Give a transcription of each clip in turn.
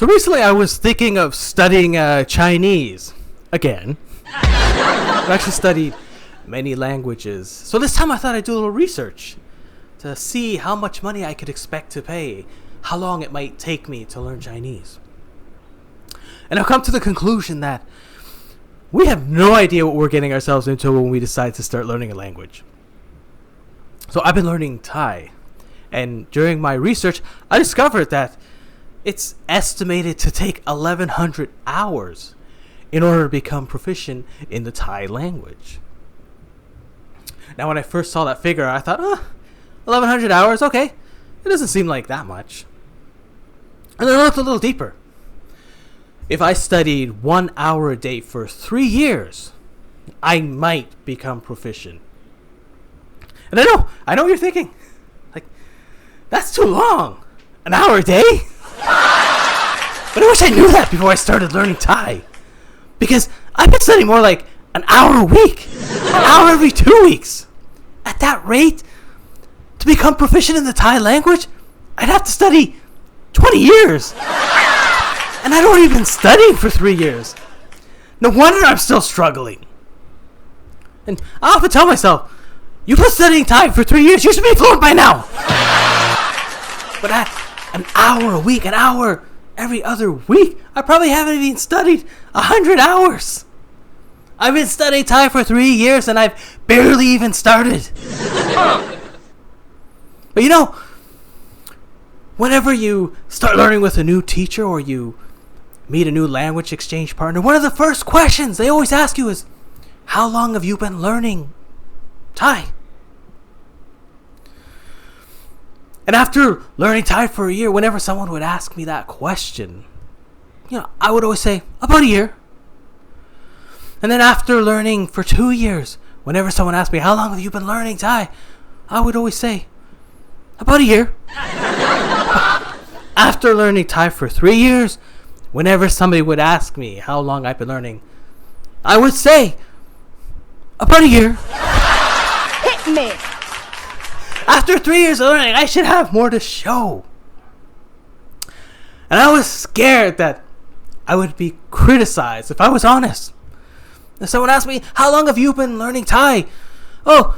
So recently I was thinking of studying Chinese again. I've actually studied many languages. So this time I thought I'd do a little research to see how much money I could expect to pay, how long it might take me to learn Chinese. And I've come to the conclusion that we have no idea what we're getting ourselves into when we decide to start learning a language. So I've been learning Thai, and during my research, I discovered that it's estimated to take 1,100 hours in order to become proficient in the Thai language. Now, when I first saw that figure, I thought, 1,100 hours, okay, it doesn't seem like that much. And then I looked a little deeper. If I studied 1 hour a day for 3 years, I might become proficient. And I know what you're thinking. Like, that's too long. An hour a day? But I wish I knew that before I started learning Thai. Because I've been studying more like an hour a week. An hour every 2 weeks. At that rate, to become proficient in the Thai language, I'd have to study 20 years. And I'd already been studying for 3 years. No wonder I'm still struggling. And I often tell myself, you've been studying Thai for 3 years, you should be fluent by now. But at an hour a week, an hour every other week, I probably haven't even studied 100 hours. I've been studying Thai for 3 years and I've barely even started. But you know, whenever you start learning with a new teacher or you meet a new language exchange partner, one of the first questions they always ask you is, how long have you been learning Thai? And after learning Thai for a year, whenever someone would ask me that question, I would always say, about a year. And then after learning for 2 years, whenever someone asked me, how long have you been learning Thai? I would always say, about a year. After learning Thai for 3 years, whenever somebody would ask me how long I've been learning, I would say, about a year. Hit me. After 3 years of learning, I should have more to show. And I was scared that I would be criticized if I was honest. If someone asked me, how long have you been learning Thai? Oh,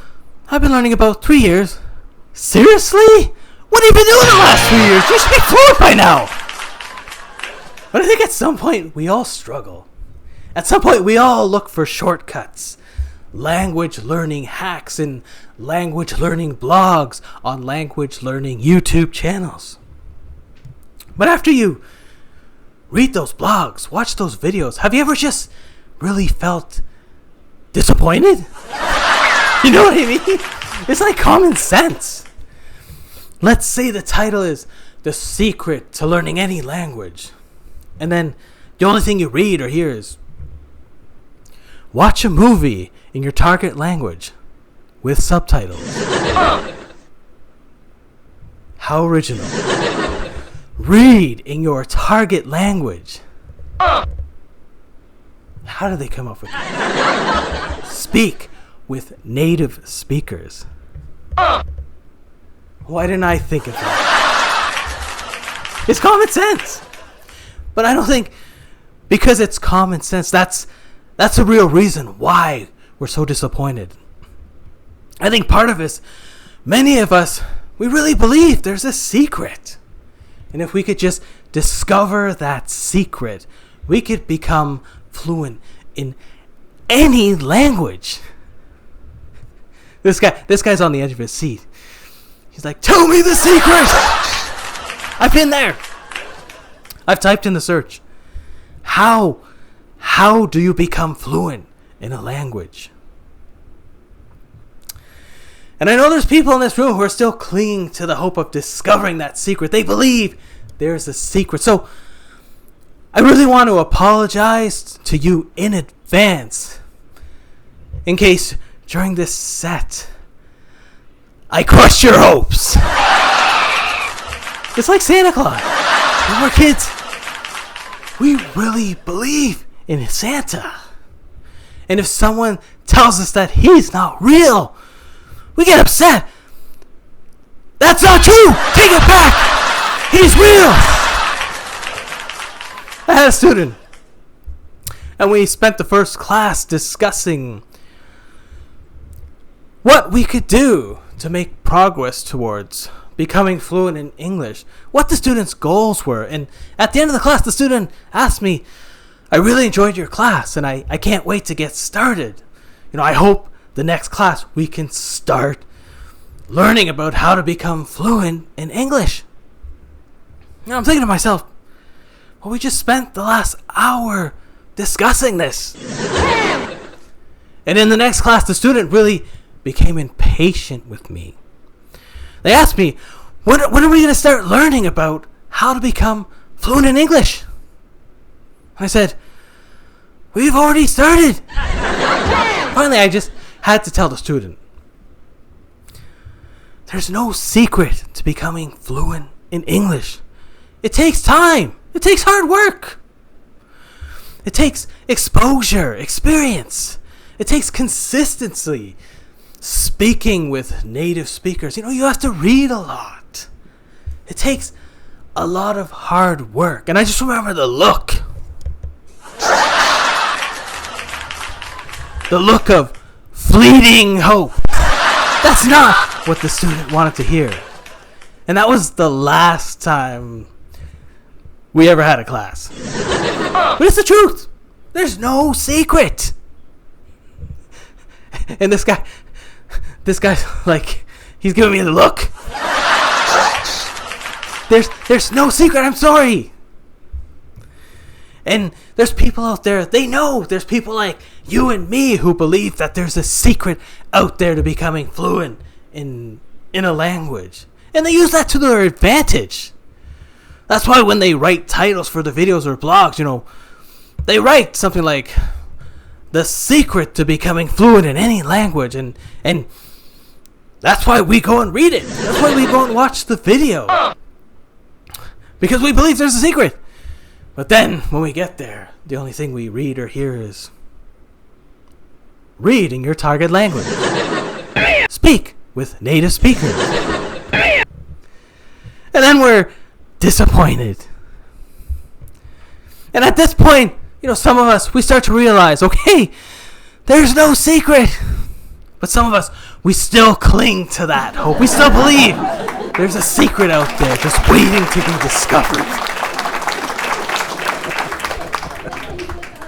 I've been learning about 3 years. Seriously? What have you been doing the last 3 years? You should be fluent by now. But I think at some point we all struggle. At some point we all look for shortcuts. Language learning hacks and language learning blogs on language learning YouTube channels. But after you read those blogs, watch those videos, have you ever just really felt disappointed? You know what I mean? It's like common sense. Let's say the title is The Secret to Learning Any Language. And then the only thing you read or hear is, watch a movie in your target language with subtitles. How original. Read in your target language. How did they come up with that? Speak with native speakers. Why didn't I think of that? It's common sense. But I don't think because it's common sense, that's a real reason why we're so disappointed. I think part of it is many of us, we really believe there's a secret. And if we could just discover that secret, we could become fluent in any language. This guy's on the edge of his seat. He's like, tell me the secret! I've been there. I've typed in the search. How do you become fluent in a language? And I know there's people in this room who are still clinging to the hope of discovering that secret. They believe there's a secret. So I really want to apologize to you in advance in case during this set I crushed your hopes. It's like Santa Claus. When we're kids, we really believe in Santa. And if someone tells us that he's not real, we get upset. That's not true! Take it back! He's real! I had a student, and we spent the first class discussing what we could do to make progress towards becoming fluent in English, what the student's goals were. And at the end of the class, the student asked me, I really enjoyed your class, and I can't wait to get started. I hope the next class we can start learning about how to become fluent in English. I'm thinking to myself, well, we just spent the last hour discussing this. And in the next class, the student really became impatient with me. They asked me, when are we going to start learning about how to become fluent in English? And I said, we've already started. Finally, I just had to tell the student, there's no secret to becoming fluent in English. It takes time. It takes hard work. It takes exposure, experience. It takes consistency. Speaking with native speakers, you have to read a lot. It takes a lot of hard work. And I just remember the look. The look of fleeting hope. That's not what the student wanted to hear. And that was the last time we ever had a class. But it's the truth. There's no secret. And this guy's like, he's giving me the look. There's no secret, I'm sorry. And there's people out there, they know there's people like you and me who believe that there's a secret out there to becoming fluent in a language. And they use that to their advantage. That's why when they write titles for the videos or blogs, they write something like, the secret to becoming fluent in any language. And that's why we go and read it. That's why we go and watch the video. Because we believe there's a secret. But then, when we get there, the only thing we read or hear is, read in your target language. Speak with native speakers. And then we're disappointed. And at this point, some of us, we start to realize, okay, there's no secret. But some of us, we still cling to that hope. We still believe there's a secret out there just waiting to be discovered.